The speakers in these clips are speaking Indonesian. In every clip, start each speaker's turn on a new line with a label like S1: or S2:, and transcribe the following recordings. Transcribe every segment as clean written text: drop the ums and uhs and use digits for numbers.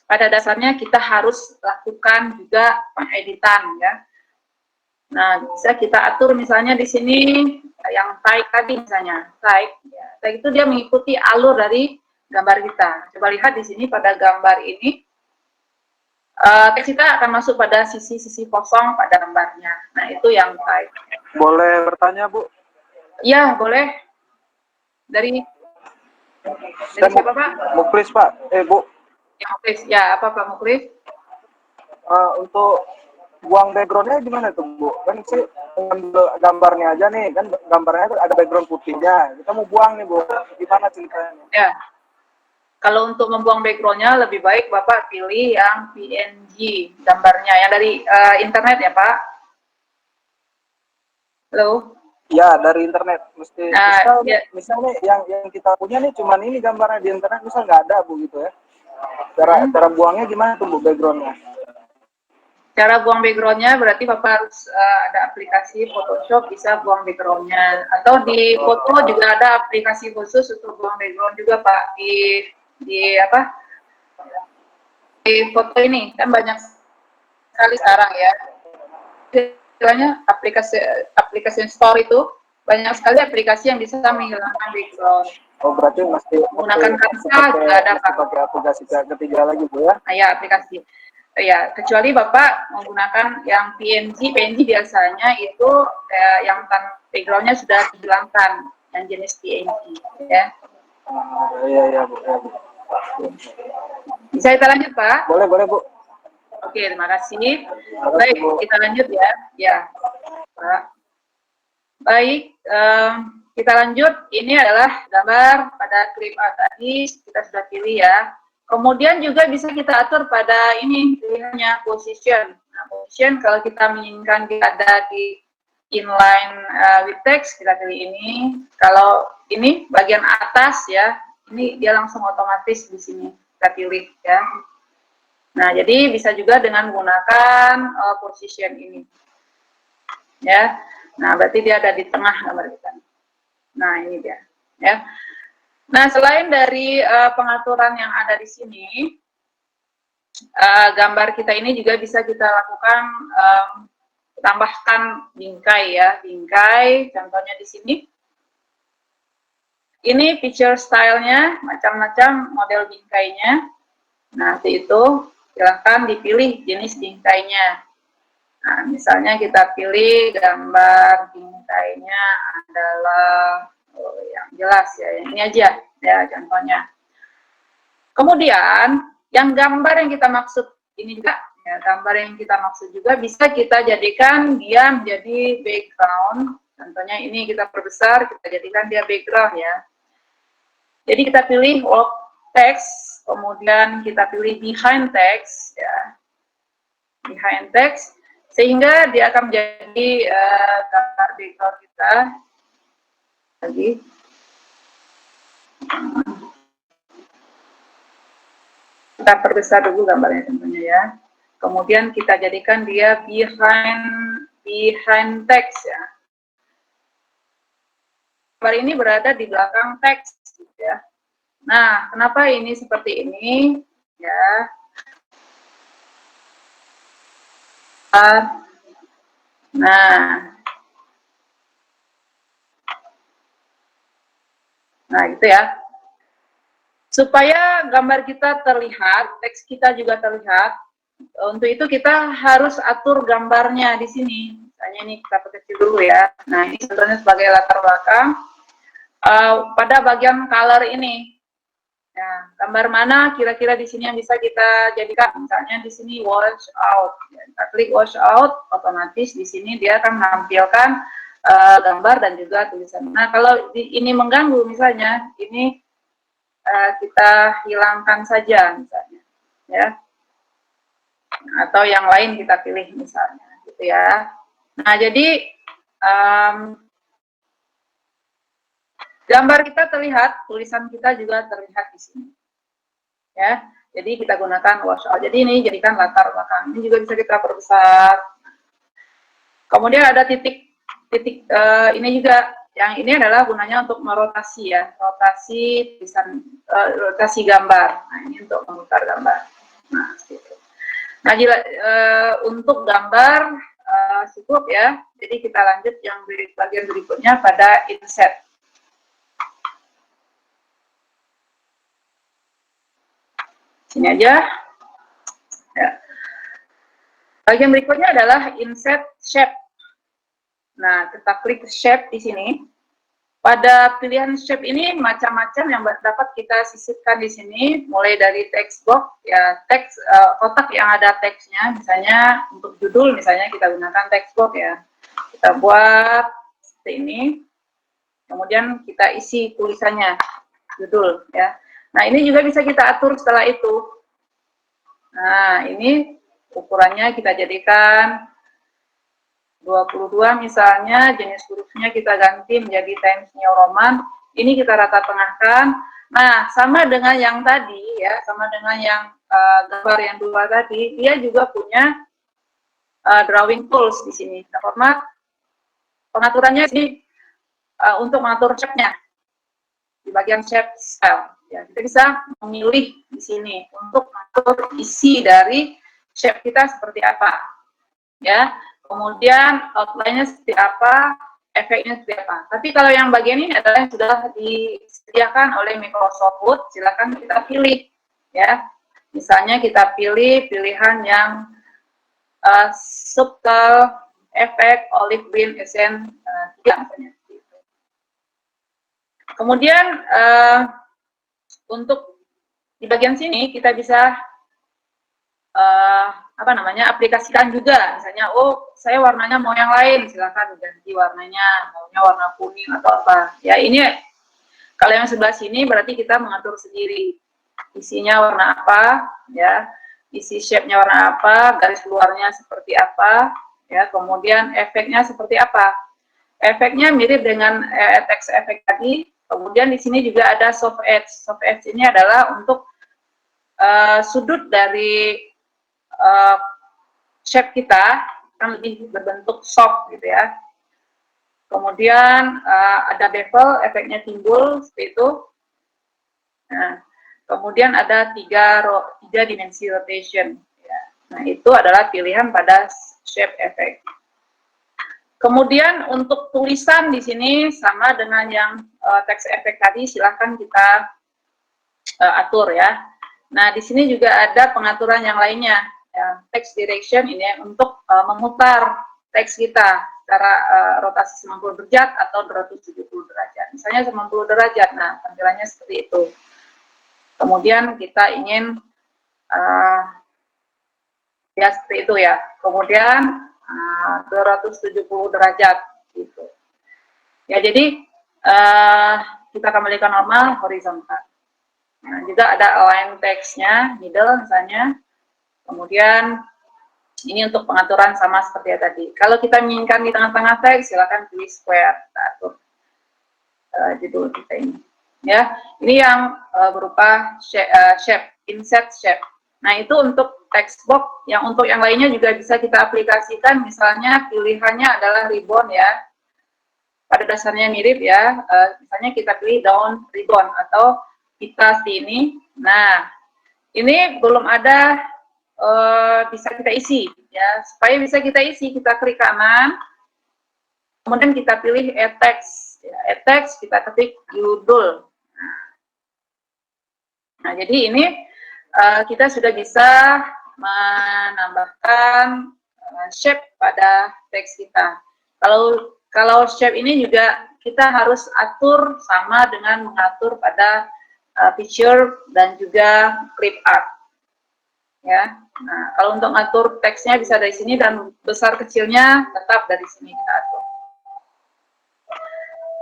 S1: pada dasarnya kita harus lakukan juga pengeditan ya. Nah, bisa kita atur misalnya di sini yang type tadi misalnya, type. Ya. Type itu dia mengikuti alur dari gambar kita. Coba lihat di sini pada gambar ini, teks kita akan masuk pada sisi-sisi kosong pada gambarnya. Nah, itu yang type.
S2: Boleh bertanya, Bu?
S1: Iya, boleh. Dari siapa, Pak?
S2: Muklis, Pak. Bu.
S1: Ya, Muklis. Ya, apa Pak Muklis?
S2: Untuk buang backgroundnya gimana tuh, Bu? Kan sih ngambil gambarnya aja nih, kan gambarnya tuh ada background putihnya. Kita mau buang nih, Bu. Gimana ceritanya?
S1: Ya. Kalau untuk membuang backgroundnya lebih baik Bapak pilih yang PNG gambarnya, yang dari internet ya Pak. Halo?
S2: Ya, dari internet. Mesti
S1: ya.
S2: misalnya yang kita punya nih cuman ini gambarnya di internet, misal nggak ada, Bu, gitu ya. Cara buangnya gimana tuh, Bu, backgroundnya?
S1: Cara buang backgroundnya berarti Bapak harus ada aplikasi Photoshop, bisa buang backgroundnya. Atau di foto juga ada aplikasi khusus untuk buang background juga Pak. Di foto ini kan banyak sekali sekarang ya. Istilahnya aplikasi store itu banyak sekali aplikasi yang bisa menghilangkan background.
S2: Oh, berarti mesti
S1: menggunakan Canva juga ada Pak.
S2: Pakai aplikasi ketiga lagi, Bu, ya?
S1: Ya, aplikasi. Ya, kecuali Bapak menggunakan yang PNG biasanya itu yang backgroundnya sudah dihilangkan, yang jenis PNG, ya.
S2: Iya, Bu.
S1: Bisa kita lanjut, Pak?
S2: Boleh, Bu.
S1: Oke, terima kasih. Baik, kita lanjut ya. Ya, Pak. Baik, kita lanjut. Ini adalah gambar pada clip art tadi, kita sudah pilih ya. Kemudian juga bisa kita atur pada ini pilihannya position. Nah, position kalau kita menginginkan dia ada di inline with text, kita pilih ini. Kalau ini bagian atas ya, ini dia langsung otomatis di sini kita pilih ya. Nah, jadi bisa juga dengan menggunakan position ini. Ya. Nah, berarti dia ada di tengah gambar kita. Nah, ini dia ya. Nah, selain dari pengaturan yang ada di sini, gambar kita ini juga bisa kita lakukan tambahkan bingkai ya, bingkai. Contohnya di sini. Ini picture stylenya, macam-macam model bingkainya. Nah, itu silakan dipilih jenis bingkainya. Nah, misalnya kita pilih gambar bingkainya adalah yang jelas ya, ini aja ya contohnya. Kemudian yang gambar yang kita maksud ini juga ya, gambar yang kita maksud juga bisa kita jadikan dia menjadi background. Contohnya ini kita perbesar, kita jadikan dia background ya. Jadi kita pilih alt text, kemudian kita pilih behind text ya, behind text, sehingga dia akan menjadi gambar background kita lagi. Kita perbesar dulu gambarnya tentunya ya. Kemudian kita jadikan dia behind text ya. Gambar ini berada di belakang teks ya. Nah, kenapa ini seperti ini ya? Nah gitu ya. Supaya gambar kita terlihat, teks kita juga terlihat. Untuk itu kita harus atur gambarnya di sini. Misalnya ini kita kecil dulu ya. Nah ini contohnya sebagai latar belakang. Pada bagian color ini, ya, gambar mana kira-kira di sini yang bisa kita jadikan? Misalnya di sini wash out. Kita klik wash out, otomatis di sini dia akan menampilkan gambar dan juga tulisan. Nah kalau ini mengganggu misalnya, ini kita hilangkan saja misalnya, ya. Atau yang lain kita pilih misalnya, gitu ya. Nah jadi gambar kita terlihat, tulisan kita juga terlihat di sini, ya. Jadi kita gunakan wash out. Jadi ini jadikan latar belakang. Ini juga bisa kita perbesar. Kemudian ada titik ini juga. Yang ini adalah gunanya untuk merotasi ya, rotasi tulisan, rotasi gambar. Nah ini untuk memutar gambar. Nah Nah, untuk gambar cukup ya. Jadi kita lanjut yang bagian berikutnya pada inset. Sini aja. Ya. Bagian berikutnya adalah insert shape. Nah, kita klik shape di sini. Pada pilihan shape ini macam-macam yang dapat kita sisipkan di sini, mulai dari text box, ya teks kotak yang ada teksnya, misalnya untuk judul, misalnya kita gunakan text box ya. Kita buat seperti ini, kemudian kita isi tulisannya, judul ya. Nah, ini juga bisa kita atur setelah itu. Nah, ini ukurannya kita jadikan 22 misalnya, jenis hurufnya kita ganti menjadi Times New Roman. Ini kita rata tengahkan. Nah, sama dengan yang tadi ya, sama dengan yang gambar yang dua tadi, dia juga punya drawing tools di sini. Format pengaturannya sih untuk mengatur shape-nya di bagian shape style. Ya, kita bisa memilih di sini untuk mengatur isi dari shape kita seperti apa. Ya. Kemudian outline-nya seperti apa, efeknya seperti apa. Tapi kalau yang bagian ini adalah yang sudah disediakan oleh Microsoft Word, silakan kita pilih, ya. Misalnya kita pilih pilihan yang subtle, efek, olive green, essence, misalnya. Kemudian untuk di bagian sini kita bisa aplikasikan juga, misalnya saya warnanya mau yang lain, silakan ganti warnanya, maunya warna kuning atau apa ya. Ini kalau yang sebelah sini berarti kita mengatur sendiri isinya warna apa ya, isi shape-nya warna apa, garis luarnya seperti apa ya, kemudian efeknya seperti apa. Efeknya mirip dengan text efek tadi. Kemudian di sini juga ada soft edge. Soft edge ini adalah untuk sudut dari shape kita kan lebih berbentuk soft gitu ya. Kemudian ada bevel, efeknya timbul seperti itu. Nah, kemudian ada tiga dimensi rotation. Ya. Nah, itu adalah pilihan pada shape effect. Kemudian untuk tulisan di sini sama dengan yang text effect tadi, silahkan kita atur ya. Nah, di sini juga ada pengaturan yang lainnya. Ya, text direction ini untuk memutar teks kita secara rotasi 90 derajat atau 270 derajat. Misalnya 90 derajat, nah tampilannya seperti itu. Kemudian kita ingin ya seperti itu ya. Kemudian 270 derajat gitu. Ya, jadi kita kembalikan normal horizontal. Nah, juga ada align text-nya, middle misalnya. Kemudian ini untuk pengaturan sama seperti yang tadi. Kalau kita menginginkan di tengah-tengah teks, silakan pilih square, kita atur judul kita ini. Ya, ini yang berupa shape, insert shape. Nah, itu untuk text box. Yang untuk yang lainnya juga bisa kita aplikasikan. Misalnya pilihannya adalah ribbon ya. Pada dasarnya mirip ya. Misalnya kita pilih down ribbon atau kita ini. Nah, ini belum ada bisa kita isi ya. Supaya bisa kita isi, kita klik kanan, kemudian kita pilih add text ya. Add text, kita ketik judul. Nah, jadi ini kita sudah bisa menambahkan shape pada teks kita. Kalau shape ini juga kita harus atur sama dengan mengatur pada picture dan juga clip art. Ya, nah, kalau untuk ngatur teksnya bisa dari sini dan besar kecilnya tetap dari sini kita atur.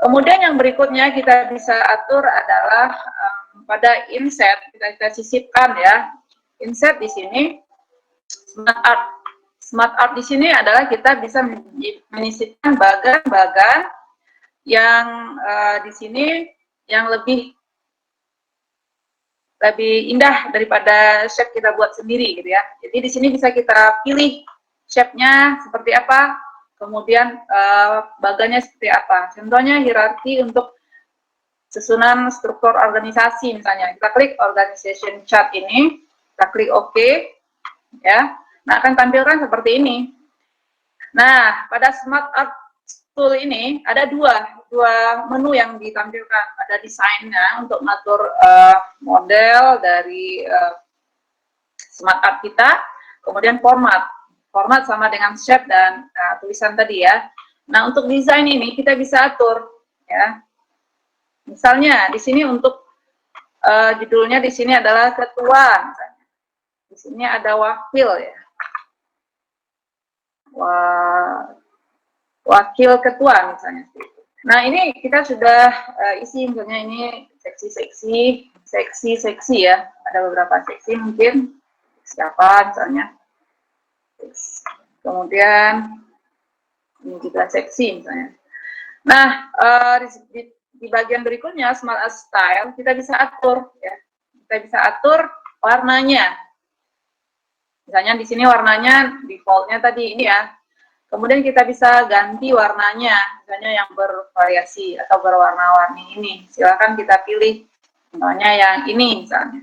S1: Kemudian yang berikutnya kita bisa atur adalah pada insert, kita sisipkan ya. Insert di sini smart art. Smart art di sini adalah kita bisa menyisipkan bagan-bagan yang di sini yang lebih indah daripada shape kita buat sendiri gitu ya. Jadi di sini bisa kita pilih shape-nya seperti apa, kemudian bagannya seperti apa. Contohnya hierarki untuk susunan struktur organisasi misalnya. Kita klik organization chart ini, kita klik OK ya. Nah, akan tampilkan seperti ini. Nah, pada Smart Art Tool ini ada dua menu yang ditampilkan. Ada desainnya untuk mengatur model dari Smart Art kita, kemudian format sama dengan shape dan tulisan tadi ya. Nah, untuk desain ini kita bisa atur ya. Misalnya di sini untuk judulnya di sini adalah ketua, misalnya. Di sini ada wakil ya. Wakil ketua misalnya. Nah, ini kita sudah isi misalnya ini seksi ya. Ada beberapa seksi mungkin siapa misalnya. Kemudian ini juga seksi misalnya. Nah, di bagian berikutnya Smart Art Style kita bisa atur ya. Kita bisa atur warnanya. Misalnya di sini warnanya defaultnya tadi ini ya. Kemudian kita bisa ganti warnanya, misalnya yang bervariasi atau berwarna-warni ini. Silakan kita pilih, contohnya yang ini misalnya.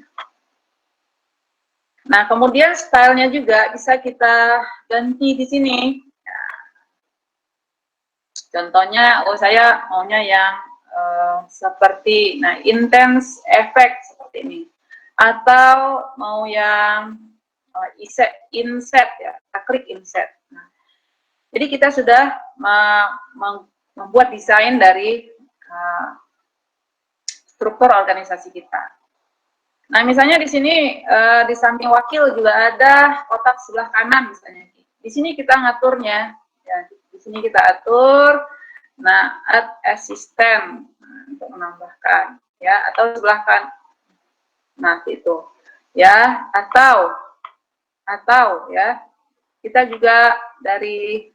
S1: Nah, kemudian stylenya juga bisa kita ganti di sini. Contohnya, saya maunya yang seperti, nah, intense effect seperti ini. Atau mau yang inset ya, kita klik inset. Nah, jadi kita sudah membuat desain dari struktur organisasi kita. Nah, misalnya di sini di samping wakil juga ada kotak sebelah kanan misalnya. Di sini kita ngaturnya, ya, di sini kita atur. Nah, add assistant untuk menambahkan, ya, atau sebelah kanan. Nah, itu, ya, atau ya, kita juga dari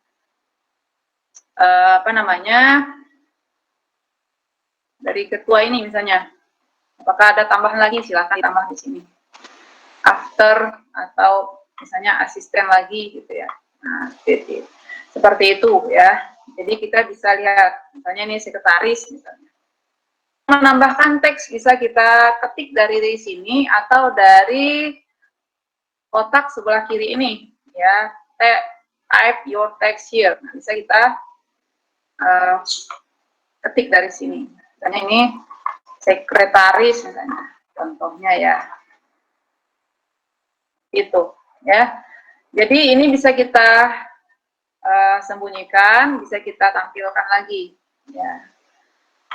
S1: dari ketua ini misalnya, apakah ada tambahan lagi, silakan tambah di sini, after atau misalnya asisten lagi gitu ya. Nah, seperti itu ya. Jadi kita bisa lihat misalnya ini sekretaris misalnya, menambahkan teks bisa kita ketik dari sini atau dari kotak sebelah kiri ini ya, type your text here. Nah, bisa kita ketik dari sini. Misalnya ini sekretaris misalnya, contohnya ya. Itu ya. Jadi ini bisa kita sembunyikan, bisa kita tampilkan lagi ya.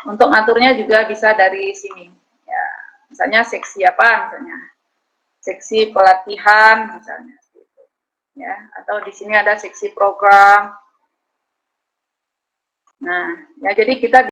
S1: Untuk ngaturnya juga bisa dari sini ya. Misalnya seksi apa misalnya. Seksi pelatihan misalnya gitu. Ya, atau di sini ada seksi program. Nah, ya jadi kita